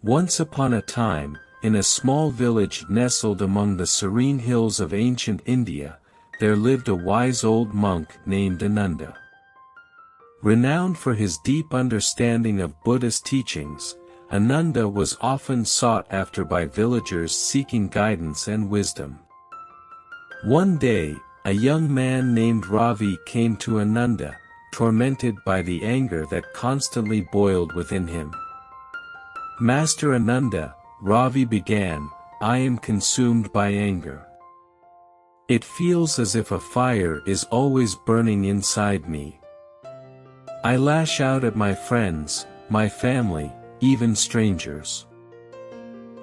Once upon a time, in a small village nestled among the serene hills of ancient India, there lived a wise old monk named Ananda. Renowned for his deep understanding of Buddhist teachings, Ananda was often sought after by villagers seeking guidance and wisdom. One day, a young man named Ravi came to Ananda, tormented by the anger that constantly boiled within him. "Master Ananda," Ravi began, "I am consumed by anger. It feels as if a fire is always burning inside me. I lash out at my friends, my family, even strangers.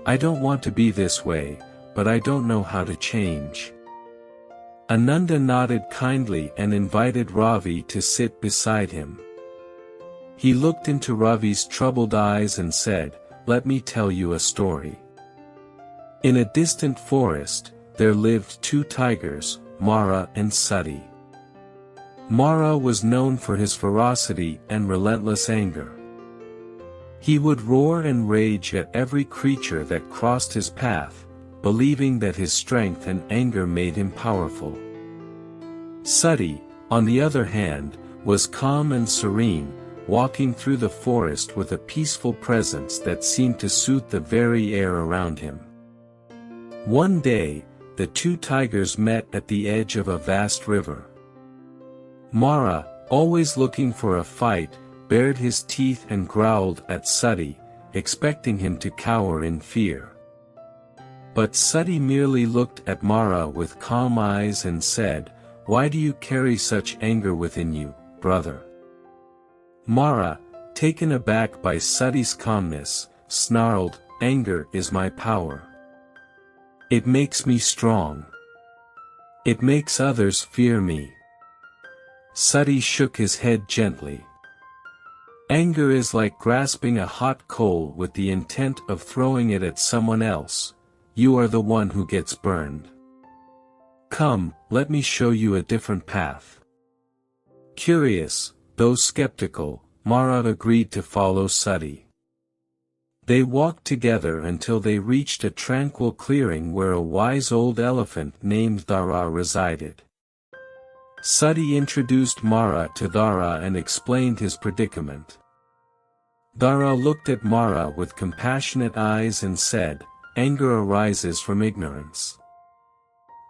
I don't want to be this way, but I don't know how to change." Ananda nodded kindly and invited Ravi to sit beside him. He looked into Ravi's troubled eyes and said, "Let me tell you a story. In a distant forest, there lived two tigers, Mara and Sati. Mara was known for his ferocity and relentless anger. He would roar and rage at every creature that crossed his path, believing that his strength and anger made him powerful. Sati, on the other hand, was calm and serene, walking through the forest with a peaceful presence that seemed to soothe the very air around him. One day, the two tigers met at the edge of a vast river. Mara, always looking for a fight, bared his teeth and growled at Sati, expecting him to cower in fear. But Sati merely looked at Mara with calm eyes and said, "Why do you carry such anger within you, brother?" Mara, taken aback by Sati's calmness, snarled, "Anger is my power. It makes me strong. It makes others fear me." Sati shook his head gently. "Anger is like grasping a hot coal with the intent of throwing it at someone else. You are the one who gets burned. Come, let me show you a different path." Curious, though skeptical, Mara agreed to follow Sati. They walked together until they reached a tranquil clearing where a wise old elephant named Dhara resided. Sati introduced Mara to Dhara and explained his predicament. Dhara looked at Mara with compassionate eyes and said, "Anger arises from ignorance.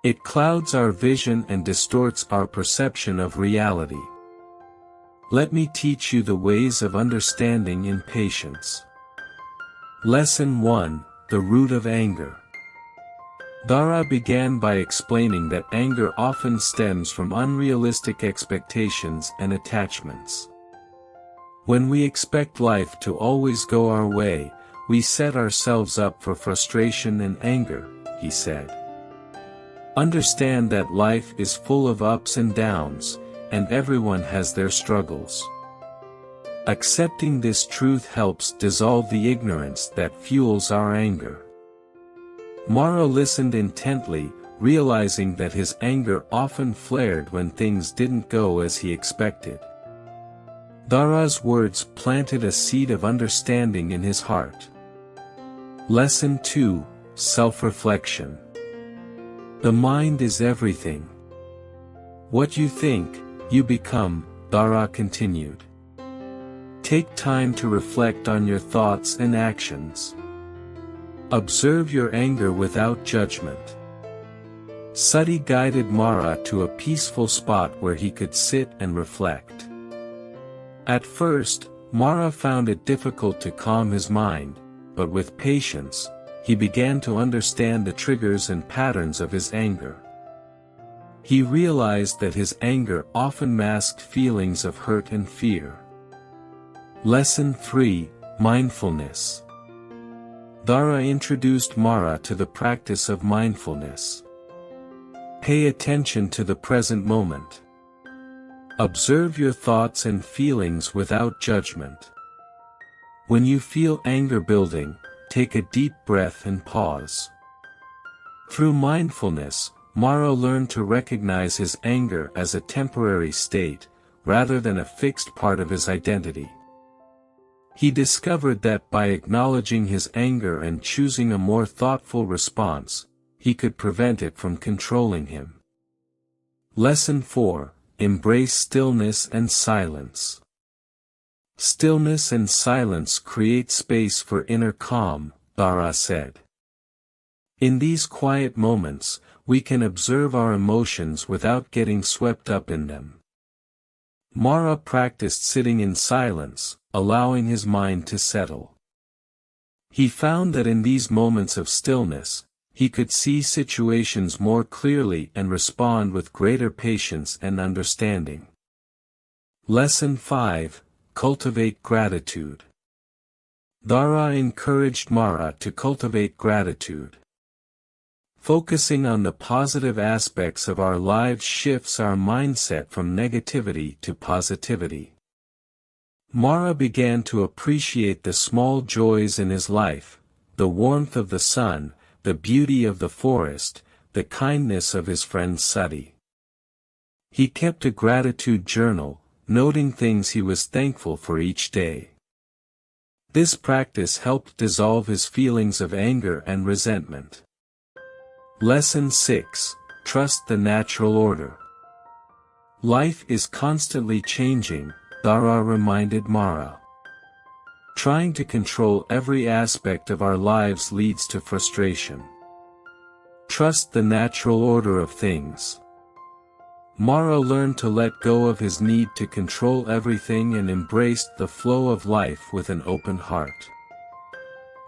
It clouds our vision and distorts our perception of reality. Let me teach you the ways of understanding in patience." Lesson 1: The Root of Anger. Dhara began by explaining that anger often stems from unrealistic expectations and attachments. When we expect life to always go our way, we set ourselves up for frustration and anger, he said. Understand that life is full of ups and downs, and everyone has their struggles. Accepting this truth helps dissolve the ignorance that fuels our anger. Mara listened intently, realizing that his anger often flared when things didn't go as he expected. Dhara's words planted a seed of understanding in his heart. Lesson 2: Self-reflection. The mind is everything. What you think, you become, Dhara continued. Take time to reflect on your thoughts and actions. Observe your anger without judgment. Sati guided Mara to a peaceful spot where he could sit and reflect. At first, Mara found it difficult to calm his mind, but with patience, he began to understand the triggers and patterns of his anger. He realized that his anger often masked feelings of hurt and fear. Lesson 3: Mindfulness. Dhara introduced Mara to the practice of mindfulness. Pay attention to the present moment. Observe your thoughts and feelings without judgment. When you feel anger building, take a deep breath and pause. Through mindfulness, Mara learned to recognize his anger as a temporary state, rather than a fixed part of his identity. He discovered that by acknowledging his anger and choosing a more thoughtful response, he could prevent it from controlling him. Lesson 4: Embrace stillness and silence. Stillness and silence create space for inner calm, Dhara said. In these quiet moments, we can observe our emotions without getting swept up in them. Mara practiced sitting in silence, allowing his mind to settle. He found that in these moments of stillness, he could see situations more clearly and respond with greater patience and understanding. Lesson 5: Cultivate gratitude. Dhara encouraged Mara to cultivate gratitude. Focusing on the positive aspects of our lives shifts our mindset from negativity to positivity. Mara began to appreciate the small joys in his life, the warmth of the sun, the beauty of the forest, the kindness of his friend Sati. He kept a gratitude journal, noting things he was thankful for each day. This practice helped dissolve his feelings of anger and resentment. Lesson 6: Trust the natural order. Life is constantly changing, Dhara reminded Mara. Trying to control every aspect of our lives leads to frustration. Trust the natural order of things. Mara learned to let go of his need to control everything and embraced the flow of life with an open heart.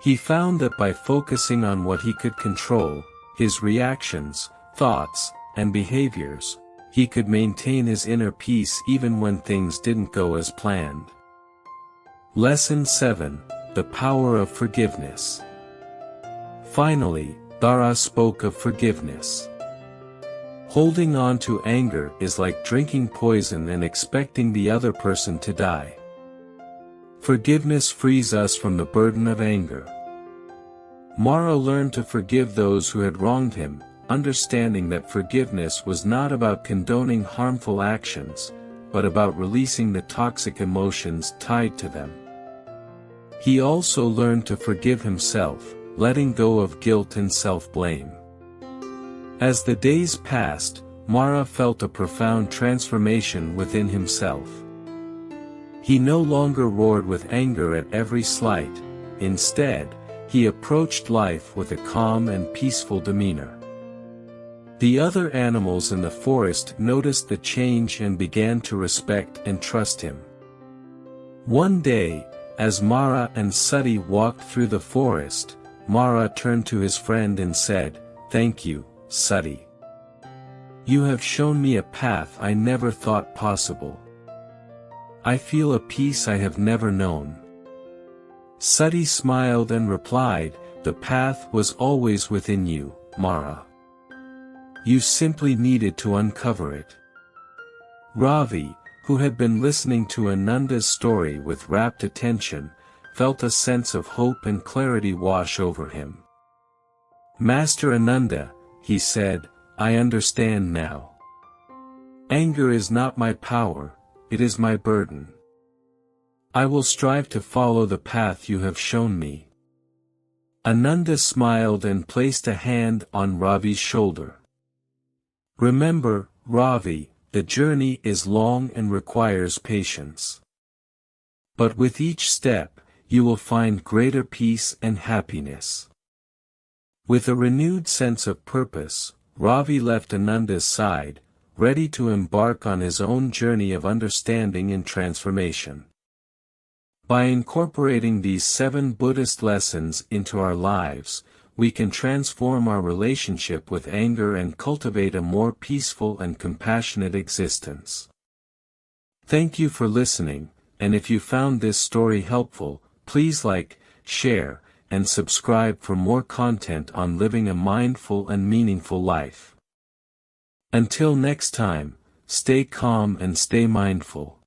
He found that by focusing on what he could control, his reactions, thoughts, and behaviors, he could maintain his inner peace even when things didn't go as planned. Lesson 7: The power of forgiveness. Finally, Dhara spoke of forgiveness. Holding on to anger is like drinking poison and expecting the other person to die. Forgiveness frees us from the burden of anger. Mara learned to forgive those who had wronged him, understanding that forgiveness was not about condoning harmful actions, but about releasing the toxic emotions tied to them. He also learned to forgive himself, letting go of guilt and self-blame. As the days passed, Mara felt a profound transformation within himself. He no longer roared with anger at every slight. Instead, he approached life with a calm and peaceful demeanor. The other animals in the forest noticed the change and began to respect and trust him. One day, as Mara and Sati walked through the forest, Mara turned to his friend and said, "Thank you, Sati. You have shown me a path I never thought possible. I feel a peace I have never known." Sati smiled and replied, "The path was always within you, Mara. You simply needed to uncover it." Ravi, who had been listening to Ananda's story with rapt attention, felt a sense of hope and clarity wash over him. "Master Ananda," he said, "I understand now. Anger is not my power, it is my burden. I will strive to follow the path you have shown me." Ananda smiled and placed a hand on Ravi's shoulder. "Remember, Ravi, the journey is long and requires patience. But with each step, you will find greater peace and happiness." With a renewed sense of purpose, Ravi left Ananda's side, ready to embark on his own journey of understanding and transformation. By incorporating these 7 Buddhist lessons into our lives, we can transform our relationship with anger and cultivate a more peaceful and compassionate existence. Thank you for listening, and if you found this story helpful, please like, share, and subscribe for more content on living a mindful and meaningful life. Until next time, stay calm and stay mindful.